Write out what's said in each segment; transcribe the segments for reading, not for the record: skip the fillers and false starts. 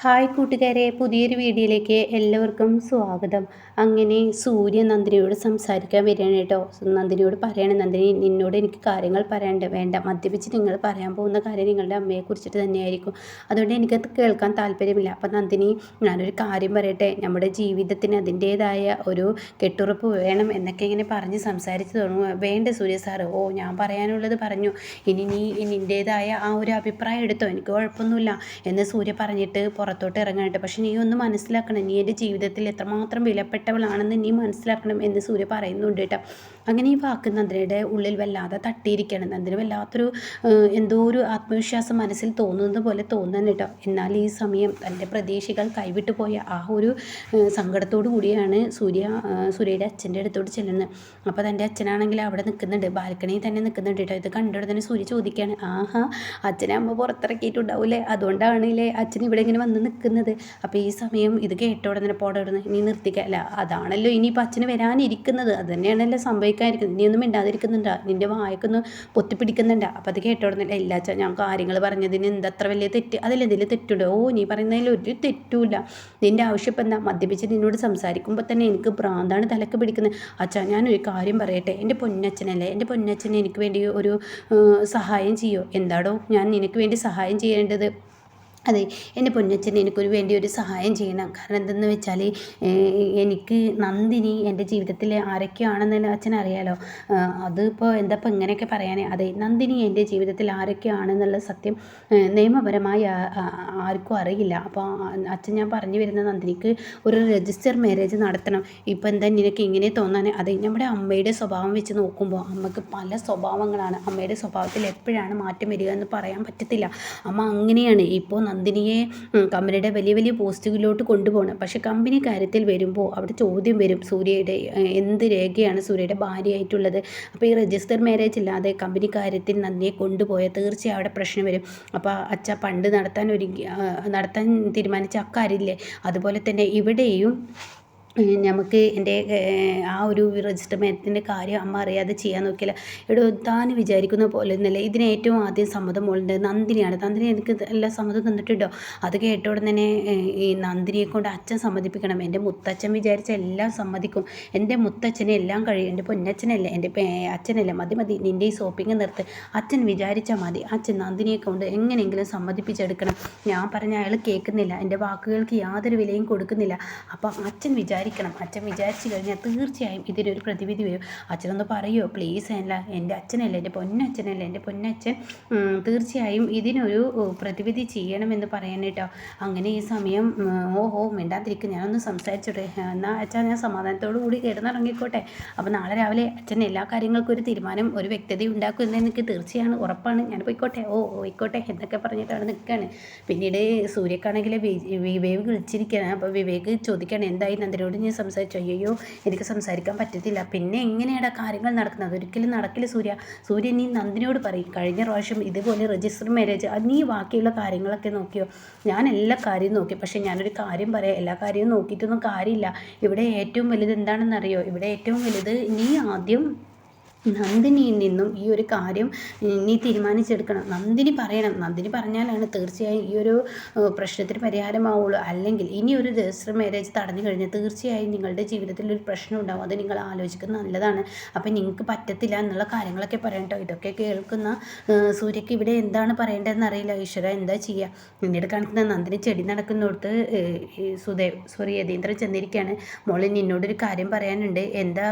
Hi കൂട്ടുകാരെ, പുതിയൊരു വീഡിയോയിലേക്ക് എല്ലാവർക്കും സ്വാഗതം. അങ്ങനെ സൂര്യ നന്ദിനിയോട് സംസാരിക്കാൻ വരികയാണ് കേട്ടോ. നന്ദിനിയോട് പറയാണ്, നന്ദിനി നിന്നോട് എനിക്ക് കാര്യങ്ങൾ പറയാണ്ട്. വേണ്ട, മദ്യപിച്ച് നിങ്ങൾ പറയാൻ പോകുന്ന കാര്യം നിങ്ങളുടെ അമ്മയെ കുറിച്ചിട്ട് തന്നെയായിരിക്കും. അതുകൊണ്ട് എനിക്കത് കേൾക്കാൻ താല്പര്യമില്ല. അപ്പം നന്ദിനി, ഞാനൊരു കാര്യം പറയട്ടെ, നമ്മുടെ ജീവിതത്തിന് അതിൻ്റേതായ ഒരു കെട്ടുറപ്പ് വേണം എന്നൊക്കെ ഇങ്ങനെ പറഞ്ഞ് സംസാരിച്ച് തുടങ്ങുക. വേണ്ട സൂര്യ സാറ്, ഓ ഞാൻ പറയാനുള്ളത് പറഞ്ഞു, ഇനി നീ നിൻ്റേതായ ആ ഒരു അഭിപ്രായം എടുത്തോ, എനിക്ക് കുഴപ്പമൊന്നുമില്ല എന്ന് സൂര്യ പറഞ്ഞിട്ട് പുറത്തോട്ട് ഇറങ്ങാനായിട്ട്. പക്ഷെ നീ ഒന്ന് മനസ്സിലാക്കണം, നീ എൻ്റെ ജീവിതത്തിൽ എത്രമാത്രം വിലപ്പെട്ടവളാണെന്ന് നീ മനസ്സിലാക്കണം എന്ന് സൂര്യ പറയുന്നുണ്ട് കേട്ടോ. അങ്ങനെ ഈ വാക്ക് നന്ദിനിയുടെ ഉള്ളിൽ വല്ലാതെ തട്ടിയിരിക്കുകയാണ്. നന്ദിനി വല്ലാത്തൊരു എന്തോ ഒരു ആത്മവിശ്വാസം മനസ്സിൽ തോന്നുന്നത് പോലെ തോന്നുന്നു കേട്ടോ. എന്നാൽ ഈ സമയം തൻ്റെ പ്രതീക്ഷകൾ കൈവിട്ടു പോയ ആ ഒരു സങ്കടത്തോടു കൂടിയാണ് സൂര്യയുടെ അച്ഛൻ്റെ അടുത്തോട്ട് ചെല്ലുന്നത്. അപ്പോൾ തൻ്റെ അച്ഛനാണെങ്കിൽ അവിടെ നിൽക്കുന്നുണ്ട്, ബാൽക്കണിയിൽ തന്നെ നിൽക്കുന്നുണ്ട് കേട്ടോ. ഇത് കണ്ടോടെ തന്നെ സൂര്യ ചോദിക്കുകയാണ്, ആഹാ അച്ഛനെ അമ്മ പുറത്തിറക്കിയിട്ടുണ്ടാവൂലേ, അതുകൊണ്ടാണല്ലേ അച്ഛൻ ഇവിടെ ഇങ്ങനെ വന്ന് നിൽക്കുന്നത്. അപ്പോൾ ഈ സമയം ഇത് കേട്ടോടെ തന്നെ പോടവിടുന്ന്, നീ നിർത്തിക്കല്ല, അതാണല്ലോ ഇനിയിപ്പോൾ അച്ഛന് വരാനിരിക്കുന്നത്, അത് തന്നെയാണല്ലോ സംഭവിക്കാതിരിക്കുന്നത്, നീ ഒന്നും മിണ്ടാതിരിക്കുന്നുണ്ടാ, നിൻ്റെ വായക്കൊന്ന് പൊത്തിപ്പിടിക്കുന്നുണ്ടാ. അപ്പോൾ അത് കേട്ടോടെ ഇല്ല അച്ഛാ, ഞാൻ കാര്യങ്ങൾ പറഞ്ഞതിന് എന്തത്ര വലിയ തെറ്റ്, അതിലെന്തെങ്കിലും തെറ്റുണ്ടോ? ഓ നീ പറയുന്നതിൽ ഒരു തെറ്റുമില്ല, നിൻ്റെ ആവശ്യം ഇപ്പം എന്താ? മദ്യപിച്ച് നിന്നോട് സംസാരിക്കുമ്പോൾ തന്നെ എനിക്ക് ഭ്രാന്താണ് തലക്ക് പിടിക്കുന്നത്. അച്ഛാ ഞാനൊരു കാര്യം പറയട്ടെ, എൻ്റെ പൊന്നച്ഛനല്ലേ, എൻ്റെ പൊന്നച്ഛൻ എനിക്ക് വേണ്ടി ഒരു സഹായം ചെയ്യോ? എന്താടോ ഞാൻ നിനക്ക് വേണ്ടി സഹായം ചെയ്യേണ്ടത്? അതെ, എൻ്റെ പൊന്നച്ഛൻ എനിക്കൊരു വേണ്ടി ഒരു സഹായം ചെയ്യണം. കാരണം എന്തെന്ന് വെച്ചാൽ എനിക്ക് നന്ദിനി എൻ്റെ ജീവിതത്തിൽ ആരൊക്കെയാണെന്ന് അച്ഛൻ അറിയാലോ. അതിപ്പോൾ എന്താപ്പോൾ ഇങ്ങനെയൊക്കെ പറയാനേ. അതെ, നന്ദിനി എൻ്റെ ജീവിതത്തിൽ ആരൊക്കെയാണെന്നുള്ള സത്യം നിയമപരമായി ആർക്കും അറിയില്ല. അപ്പോൾ അച്ഛൻ ഞാൻ പറഞ്ഞു വരുന്ന നന്ദിനിക്ക് ഒരു രജിസ്റ്റർ മാരേജ് നടത്തണം. ഇപ്പോൾ എന്താ നിനക്ക് ഇങ്ങനെ തോന്നാൻ? അതെ, നമ്മുടെ അമ്മയുടെ സ്വഭാവം വെച്ച് നോക്കുമ്പോൾ അമ്മക്ക് പല സ്വഭാവങ്ങളാണ്. അമ്മയുടെ സ്വഭാവത്തിൽ എപ്പോഴാണ് മാറ്റം വരിക എന്ന് പറയാൻ പറ്റത്തില്ല. അമ്മ അങ്ങനെയാണ്. ഇപ്പോൾ നന്ദിനിയെ കമ്പനിയുടെ വലിയ വലിയ പോസ്റ്റുകളിലോട്ട് കൊണ്ടുപോകണം. പക്ഷേ കമ്പനി കാര്യത്തിൽ വരുമ്പോൾ അവിടെ ചോദ്യം വരും, സൂര്യയുടെ എന്ത് രേഖയാണ് സൂര്യയുടെ ഭാര്യയായിട്ടുള്ളത്. അപ്പോൾ ഈ രജിസ്റ്റർ മാരേജ് ഇല്ലാതെ കമ്പനി കാര്യത്തിൽ നന്ദിനിയെ കൊണ്ടുപോയാൽ തീർച്ചയായും അവിടെ പ്രശ്നം വരും. അപ്പോൾ അച്ഛ പണ്ട് നടത്താൻ തീരുമാനിച്ച അക്കാര്യമില്ലേ, അതുപോലെ തന്നെ ഇവിടെയും നമുക്ക് എൻ്റെ ആ ഒരു രജിസ്റ്റർ മാരേജിൻ്റെ കാര്യം അമ്മ അറിയാതെ ചെയ്യാൻ നോക്കിയില്ല. ഇവിടെ താൻ വിചാരിക്കുന്ന പോലെ ഒന്നല്ല. ഇതിന് ഏറ്റവും ആദ്യം സമ്മതം മോളുണ്ട് നന്ദിനിയാണ്. നന്ദിനി എനിക്ക് എല്ലാ സമ്മതം തന്നിട്ടുണ്ടോ? അത് കേട്ട ഉടനെ തന്നെ ഈ നന്ദിനിയെ കൊണ്ട് അച്ഛൻ സമ്മതിപ്പിക്കണം. എൻ്റെ മുത്തച്ഛൻ വിചാരിച്ച എല്ലാം സമ്മതിക്കും. എൻ്റെ മുത്തച്ഛനെ എല്ലാം കഴിയും. എൻ്റെ പൊന്നച്ഛനല്ലേ, എൻ്റെ അച്ഛനല്ലേ, മതി മതി നിൻ്റെ ഈ ഷോപ്പിംഗ് നിർത്ത്. അച്ഛൻ വിചാരിച്ചാൽ മതി. അച്ഛൻ നന്ദിനിയെ കൊണ്ട് എങ്ങനെയെങ്കിലും സമ്മതിപ്പിച്ചെടുക്കണം. ഞാൻ പറഞ്ഞ അയാൾ കേൾക്കുന്നില്ല, എൻ്റെ വാക്കുകൾക്ക് യാതൊരു വിലയും കൊടുക്കുന്നില്ല. അപ്പം അച്ഛൻ അച്ഛൻ വിചാരിച്ചു കഴിഞ്ഞാൽ തീർച്ചയായും ഇതിനൊരു പ്രതിവിധി വരും. അച്ഛനൊന്ന് പറയുമോ പ്ലീസ്? അല്ല, എൻ്റെ അച്ഛനല്ലേ, എൻ്റെ പൊന്നച്ഛനല്ലേ, എൻ്റെ പൊന്നച്ഛൻ തീർച്ചയായും ഇതിനൊരു പ്രതിവിധി ചെയ്യണമെന്ന് പറയാൻ കേട്ടോ. അങ്ങനെ ഈ സമയം ഓഹോ മിണ്ടാതിരിക്കും, ഞാനൊന്ന് സംസാരിച്ചോട്ടെ, എന്നാൽ അച്ഛാ ഞാൻ സമാധാനത്തോടു കൂടി കിടന്നിറങ്ങിക്കോട്ടെ. അപ്പോൾ നാളെ രാവിലെ അച്ഛൻ എല്ലാ കാര്യങ്ങൾക്കും ഒരു തീരുമാനം, ഒരു വ്യക്തത ഉണ്ടാക്കും എന്ന് എനിക്ക് തീർച്ചയാണ്, ഉറപ്പാണ്. ഞാൻ പോയിക്കോട്ടെ, ഓ പോയിക്കോട്ടെ എന്നൊക്കെ പറഞ്ഞിട്ടാണ് നിൽക്കുകയാണ്. പിന്നീട് സൂര്യക്കാണെങ്കിൽ വിവേക് വിളിച്ചിരിക്കുകയാണ്. അപ്പോൾ വിവേക് ചോദിക്കുകയാണ്, എന്തായി നന്ദിനോട് ഞാൻ സംസാരിച്ചു? അയ്യോ എനിക്ക് സംസാരിക്കാൻ പറ്റത്തില്ല. പിന്നെ എങ്ങനെയാണ് കാര്യങ്ങൾ നടക്കുന്നത്? അതൊരിക്കലും നടക്കില്ല സൂര്യ നീ നന്ദിനിയോട് പറയും. കഴിഞ്ഞ പ്രാവശ്യം ഇതുപോലെ രജിസ്റ്റർ മാരേജ്, നീ ബാക്കിയുള്ള കാര്യങ്ങളൊക്കെ നോക്കിയോ? ഞാൻ എല്ലാ കാര്യവും നോക്കി. പക്ഷേ ഞാനൊരു കാര്യം പറയാം, എല്ലാ കാര്യവും നോക്കിയിട്ടൊന്നും കാര്യമില്ല. ഇവിടെ ഏറ്റവും വലുത് എന്താണെന്നറിയോ? ഇവിടെ ഏറ്റവും വലുത് നീ ആദ്യം നന്ദിനിയിൽ നിന്നും ഈ ഒരു കാര്യം നീ തീരുമാനിച്ചെടുക്കണം. നന്ദിനി പറയണം. നന്ദിനി പറഞ്ഞാലാണ് തീർച്ചയായും ഈ ഒരു പ്രശ്നത്തിന് പരിഹാരമാവുള്ളൂ. അല്ലെങ്കിൽ ഇനി ഒരു രജിസ്റ്റർ മാരേജ് തടഞ്ഞു കഴിഞ്ഞാൽ തീർച്ചയായും നിങ്ങളുടെ ജീവിതത്തിൽ ഒരു പ്രശ്നം ഉണ്ടാവും. അത് നിങ്ങൾ ആലോചിക്കുന്നത് നല്ലതാണ്. അപ്പം നിങ്ങൾക്ക് പറ്റത്തില്ല എന്നുള്ള കാര്യങ്ങളൊക്കെ പറയട്ടോ. ഇതൊക്കെ കേൾക്കുന്ന സൂര്യക്ക് ഇവിടെ എന്താണ് പറയേണ്ടതെന്ന് അറിയില്ല. ഈശ്വര എന്താ ചെയ്യുക? പിന്നീട് കാണിക്കുന്ന നന്ദിനി ചെടി നടക്കുന്നിടത്ത് യതീന്ദ്രൻ ചെന്നിരിക്കുകയാണ്. മോളെ നിന്നോടൊരു കാര്യം പറയാനുണ്ട്, എന്താ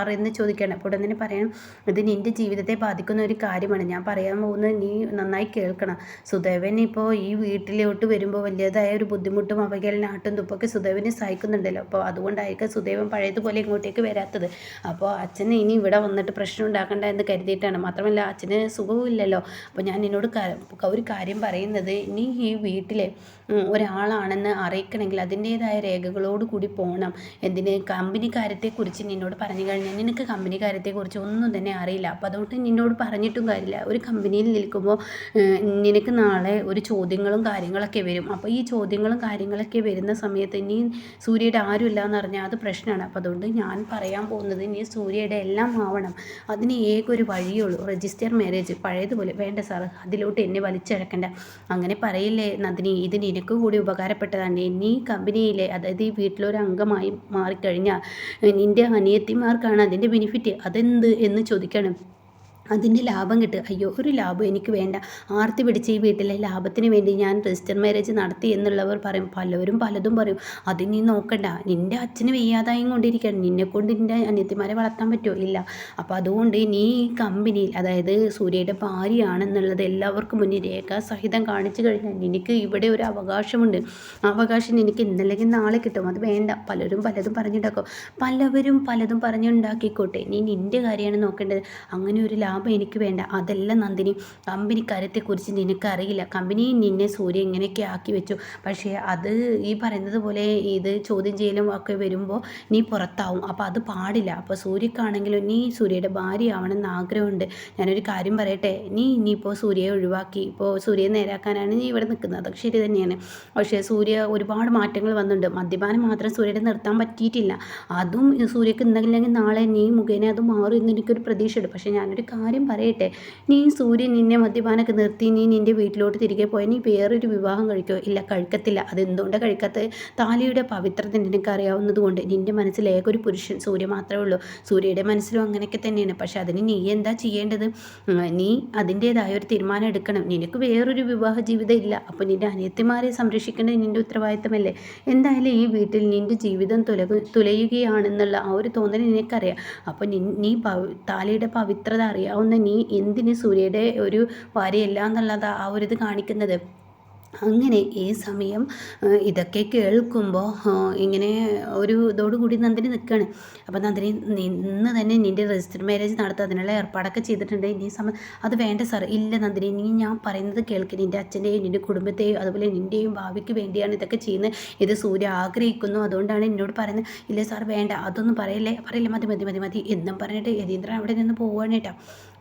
എന്ന് ചോദിക്കുകയാണ്. അപ്പോൾ ഉടനെ പറയണം, ഇത് നിൻ്റെ ജീവിതത്തെ ബാധിക്കുന്ന ഒരു കാര്യമാണ്, ഞാൻ പറയാൻ പോകുന്നത് നീ നന്നായി കേൾക്കണം. സുദേവൻ ഇപ്പോൾ ഈ വീട്ടിലോട്ട് വരുമ്പോൾ വലിയതായ ഒരു ബുദ്ധിമുട്ടും അവഹേളനം ആട്ടും തുപ്പൊക്കെ സുദേവനെ സഹിക്കുന്നുണ്ടല്ലോ. അപ്പോൾ അതുകൊണ്ടായിരിക്കും സുദേവൻ പഴയതുപോലെ ഇങ്ങോട്ടേക്ക് വരാത്തത്. അപ്പോൾ അച്ഛന് ഇനി ഇവിടെ വന്നിട്ട് പ്രശ്നം ഉണ്ടാക്കണ്ട എന്ന് കരുതിയിട്ടാണ്. മാത്രമല്ല അച്ഛന് സുഖവും ഇല്ലല്ലോ. അപ്പോൾ ഞാൻ നിന്നോട് ഒരു കാര്യം പറയുന്നത്, നീ ഈ വീട്ടിലെ ഒരാളാണെന്ന് അറിയിക്കണമെങ്കിൽ അതിൻ്റേതായ രേഖകളോട് കൂടി പോകണം. എന്തിന്? കമ്പനി കാര്യത്തെക്കുറിച്ച് നിന്നോട് പറഞ്ഞു കഴിഞ്ഞാൽ കഴിഞ്ഞാൽ നിനക്ക് കമ്പനി കാര്യത്തെക്കുറിച്ച് ഒന്നും തന്നെ അറിയില്ല. അപ്പോൾ അതുകൊണ്ട് നിന്നോട് പറഞ്ഞിട്ടും കാര്യമില്ല. ഒരു കമ്പനിയിൽ നിൽക്കുമ്പോൾ നിനക്ക് നാളെ ഒരു ചോദ്യങ്ങളും കാര്യങ്ങളൊക്കെ വരും. അപ്പോൾ ഈ ചോദ്യങ്ങളും കാര്യങ്ങളൊക്കെ വരുന്ന സമയത്ത് നീ സൂര്യയുടെ ആരുമില്ല എന്ന് പറഞ്ഞാൽ അത് പ്രശ്നമാണ്. അപ്പോൾ അതുകൊണ്ട് ഞാൻ പറയാൻ പോകുന്നത് നീ സൂര്യയുടെ എല്ലാം ആവണം. അതിന് ഏകൊരു വഴിയുള്ളൂ, രജിസ്റ്റർ മാരേജ്. പഴയതുപോലെ വേണ്ട സാറ്, അതിലോട്ട് എന്നെ വലിച്ചിഴക്കണ്ട. അങ്ങനെ പറയില്ലേ നന്ദിനി, ഇത് നിനക്ക് കൂടി ഉപകാരപ്പെട്ടതാണ്. നീ കമ്പനിയിലെ, അതായത് ഈ വീട്ടിലൊരു അംഗമായി മാറിക്കഴിഞ്ഞാൽ നിൻ്റെ അനിയത്തിമാർക്കാണ് അതിൻ്റെ ബെനിഫിറ്റ്. അതെന്ത് എന്ന് ചോദിക്കണം. അതിൻ്റെ ലാഭം കിട്ടുക. അയ്യോ, ഒരു ലാഭം എനിക്ക് വേണ്ട. ആർത്തി പിടിച്ച് ഈ വീട്ടിലെ ലാഭത്തിന് വേണ്ടി ഞാൻ രജിസ്റ്റർ മാരേജ് നടത്തി എന്നുള്ളവർ പറയും. പലവരും പലതും പറയും. അത് നീ നോക്കണ്ട. നിൻ്റെ അച്ഛന് വയ്യാതായും കൊണ്ടിരിക്കുകയാണ്. നിന്നെക്കൊണ്ട് നിൻ്റെ അനിയത്തിമാരെ വളർത്താൻ പറ്റുമോ? ഇല്ല. അപ്പോൾ അതുകൊണ്ട് നീ ഈ കമ്പനിയിൽ, അതായത് സൂര്യയുടെ ഭാര്യയാണെന്നുള്ളത് എല്ലാവർക്കും മുന്നിൽ രേഖാസഹിതം കാണിച്ചു കഴിഞ്ഞാൽ നിനക്ക് ഇവിടെ ഒരു അവകാശമുണ്ട്. ആ അവകാശം നിനക്ക് ഇന്നല്ലെങ്കിൽ നാളെ കിട്ടും. അത് വേണ്ട. പലരും പലതും പറഞ്ഞുണ്ടാക്കും. പലവരും പലതും പറഞ്ഞുണ്ടാക്കിക്കോട്ടെ. നീ നിൻ്റെ കാര്യമാണ് നോക്കേണ്ടത്. അങ്ങനെ ഒരു ലാഭം എനിക്ക് വേണ്ട. അതല്ല നന്ദിനി, കമ്പനി കാര്യത്തെക്കുറിച്ച് നിനക്കറിയില്ല. കമ്പനി നിന്നെ സൂര്യ ഇങ്ങനെയൊക്കെ ആക്കി വെച്ചു. പക്ഷേ അത് ഈ പറയുന്നത് പോലെ ഇത് ചോദ്യം ചെയ്യലും ഒക്കെ വരുമ്പോൾ നീ പുറത്താവും. അപ്പോൾ അത് പാടില്ല. അപ്പോൾ സൂര്യക്കാണെങ്കിലും നീ സൂര്യയുടെ ഭാര്യയാവണമെന്ന് ആഗ്രഹമുണ്ട്. ഞാനൊരു കാര്യം പറയട്ടെ, നീ ഇനിയിപ്പോൾ സൂര്യയെ ഒഴിവാക്കി ഇപ്പോൾ സൂര്യയെ നേരാക്കാനാണ് നീ ഇവിടെ നിൽക്കുന്നത്. അതൊക്കെ ശരി തന്നെയാണ്. പക്ഷേ സൂര്യ ഒരുപാട് മാറ്റങ്ങൾ വന്നിട്ടുണ്ട്. മദ്യപാനം മാത്രം സൂര്യയുടെ നിർത്താൻ പറ്റിയിട്ടില്ല. അതും സൂര്യക്ക് ഇന്നല്ലെങ്കിൽ നാളെ നീ മുഖേന അത് മാറും എന്ന് എനിക്കൊരു പ്രതീക്ഷയുണ്ട്. പക്ഷേ ഞാനൊരു കാര്യം പറയട്ടെ, നീ സൂര്യൻ നിന്നെ മദ്യപാനമൊക്കെ നിർത്തി നീ നിൻ്റെ വീട്ടിലോട്ട് തിരികെ പോയാൽ നീ വേറൊരു വിവാഹം കഴിക്കോ? ഇല്ല, കഴിക്കത്തില്ല. അതെന്തുകൊണ്ടാണ് കഴിക്കാത്തത്? താലിയുടെ പവിത്രത നിനക്ക് അറിയാവുന്നത് കൊണ്ട്. നിൻ്റെ മനസ്സിൽ ഏകൊരു പുരുഷൻ സൂര്യ മാത്രമേ ഉള്ളൂ. സൂര്യയുടെ മനസ്സിലും അങ്ങനെയൊക്കെ തന്നെയാണ്. പക്ഷെ അതിന് നീ എന്താ ചെയ്യേണ്ടത്? നീ അതിൻ്റേതായ ഒരു തീരുമാനം എടുക്കണം. നിനക്ക് വേറൊരു വിവാഹ ജീവിതം ഇല്ല. അപ്പോൾ നിൻ്റെ അനിയത്തിമാരെ സംരക്ഷിക്കേണ്ടത് നിൻ്റെ ഉത്തരവാദിത്തമല്ലേ? എന്തായാലും ഈ വീട്ടിൽ നിൻ്റെ ജീവിതം തുലയുകയാണെന്നുള്ള ആ ഒരു തോന്നൽ നിനക്കറിയാം. അപ്പോൾ നീ താലിയുടെ പവിത്രത അറിയാവുന്ന നീ എന്തിന് സൂര്യയുടെ ഒരു ഭാര്യയല്ല എന്നുള്ളതാ ആ ഒരു ഇത് കാണിക്കുന്നത്. അങ്ങനെ ഈ സമയം ഇതൊക്കെ കേൾക്കുമ്പോൾ ഇങ്ങനെ ഒരു ഇതോടുകൂടി നന്ദിനി നിൽക്കുകയാണ്. അപ്പോൾ നന്ദിനി ഇന്ന് തന്നെ നിൻ്റെ രജിസ്റ്റർ മാരേജ് നടത്തുക, അതിനുള്ള ഏർപ്പാടൊക്കെ ചെയ്തിട്ടുണ്ട്. ഇനി സമയം അത് വേണ്ട സാർ. ഇല്ല നന്ദിനി, നീ ഞാൻ പറയുന്നത് കേൾക്ക്. നിൻ്റെ അച്ഛൻ്റെയും നിൻ്റെ കുടുംബത്തെയും അതുപോലെ നിൻ്റെയും ഭാവിക്ക് വേണ്ടിയാണ് ഇതൊക്കെ ചെയ്യുന്നത്. ഇത് സൂര്യ ആഗ്രഹിക്കുന്നു, അതുകൊണ്ടാണ് എന്നോട് പറയുന്നത്. ഇല്ല സാർ വേണ്ട, അതൊന്നും പറയല്ലേ. മതി മതി മതി മതി എന്നും പറഞ്ഞിട്ട് യതീന്ദ്രൻ അവിടെ നിന്ന് പോവുകയാണ് കേട്ടോ.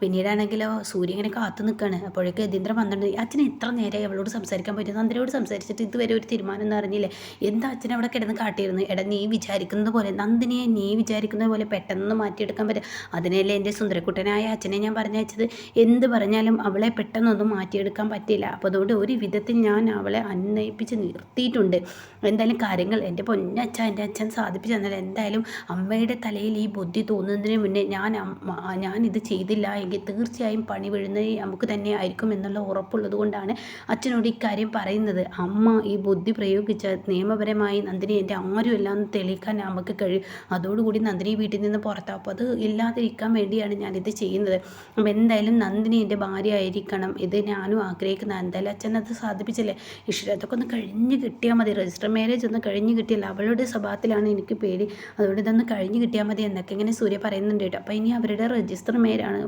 പിന്നീടാണെങ്കിലോ സൂര്യ ഇങ്ങനെ കാത്തു നിൽക്കുകയാണ്. അപ്പോഴേക്ക് യതീന്ദ്രൻ വന്നിട്ടുണ്ട്. അച്ഛന് എത്ര നേരമായി അവളോട് സംസാരിക്കാൻ പറ്റും? നന്ദിനിയോട് സംസാരിച്ചിട്ട് ഇതുവരെ ഒരു തീരുമാനം എന്ന് അറിഞ്ഞില്ലേ? എന്താ അച്ഛൻ അവിടെ കിടന്ന് കാട്ടിയിരുന്നു? എടാ, നീ വിചാരിക്കുന്നത് പോലെ നന്ദിനിയെ നീ വിചാരിക്കുന്നത് പോലെ പെട്ടെന്ന് മാറ്റിയെടുക്കാൻ പറ്റും. അതിനല്ലേ എൻ്റെ സുന്ദരക്കുട്ടനായ അച്ഛനെ ഞാൻ പറഞ്ഞയച്ചത്. എന്ത് പറഞ്ഞാലും അവളെ പെട്ടെന്നൊന്നും മാറ്റിയെടുക്കാൻ പറ്റില്ല. അപ്പോൾ അതുകൊണ്ട് ഒരു വിധത്തിൽ ഞാൻ അവളെ അന്വയിപ്പിച്ച് നിർത്തിയിട്ടുണ്ട്. എന്തായാലും കാര്യങ്ങൾ എൻ്റെ എൻ്റെ അച്ഛൻ സാധിപ്പിച്ചു തന്നാൽ എന്തായാലും അമ്മയുടെ തലയിൽ ഈ ബുദ്ധി തോന്നുന്നതിന് മുന്നേ ഞാൻ ഇത് ചെയ്തില്ല എങ്കിൽ തീർച്ചയായും പണി വീഴുന്നത് നമുക്ക് തന്നെ ആയിരിക്കും എന്നുള്ള ഉറപ്പുള്ളത് കൊണ്ടാണ് അച്ഛനോട് ഇക്കാര്യം പറയുന്നത്. അമ്മ ഈ ബുദ്ധി പ്രയോഗിച്ച നിയമപരമായി നന്ദിനി എൻ്റെ ആരുമല്ല എന്ന് തെളിയിക്കാൻ നമുക്ക് കഴിയും. അതോടുകൂടി നന്ദിനി വീട്ടിൽ നിന്ന് പുറത്താവും. അപ്പോൾ അത് ഇല്ലാതിരിക്കാൻ വേണ്ടിയാണ് ഞാനിത് ചെയ്യുന്നത്. അപ്പോൾ എന്തായാലും നന്ദിനി എൻ്റെ ഭാര്യ ആയിരിക്കണം, ഇത് ഞാനും ആഗ്രഹിക്കുന്നത്. എന്തായാലും അച്ഛൻ അത് സാധിപ്പിച്ചല്ലേ. ഈശ്വര, അതൊക്കെ ഒന്ന് കഴിഞ്ഞ് കിട്ടിയാൽ മതി. രജിസ്റ്റർ മാരേജ് ഒന്ന് കഴിഞ്ഞ് കിട്ടിയല്ല. അവളുടെ സ്വഭാവത്തിലാണ് എനിക്ക് പേടി. അതുകൊണ്ട് ഇതൊന്ന് കഴിഞ്ഞ് കിട്ടിയാൽ മതി എന്നൊക്കെ ഇങ്ങനെ സൂര്യ പറയുന്നുണ്ട് കേട്ടോ. അപ്പോൾ ഇനി അവരുടെ രജിസ്റ്റർ മാരേജാണ്.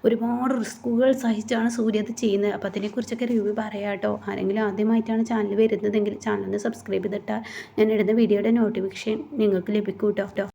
ഒരുപാട് റിസ്കുകൾ സഹിച്ചാണ് സൂര്യ അത് ചെയ്യുന്നത്. അപ്പോൾ അതിനെക്കുറിച്ചൊക്കെ റിവ്യൂ പറയാം കേട്ടോ. ആരെങ്കിലും ആദ്യമായിട്ടാണ് ചാനൽ വരുന്നതെങ്കിൽ ചാനൽ ഒന്ന് സബ്സ്ക്രൈബ് ചെയ്തിട്ടാൽ ഞാൻ ഇടുന്ന വീഡിയോയുടെ നോട്ടിഫിക്കേഷൻ നിങ്ങൾക്ക് ലഭിക്കും കേട്ടോ.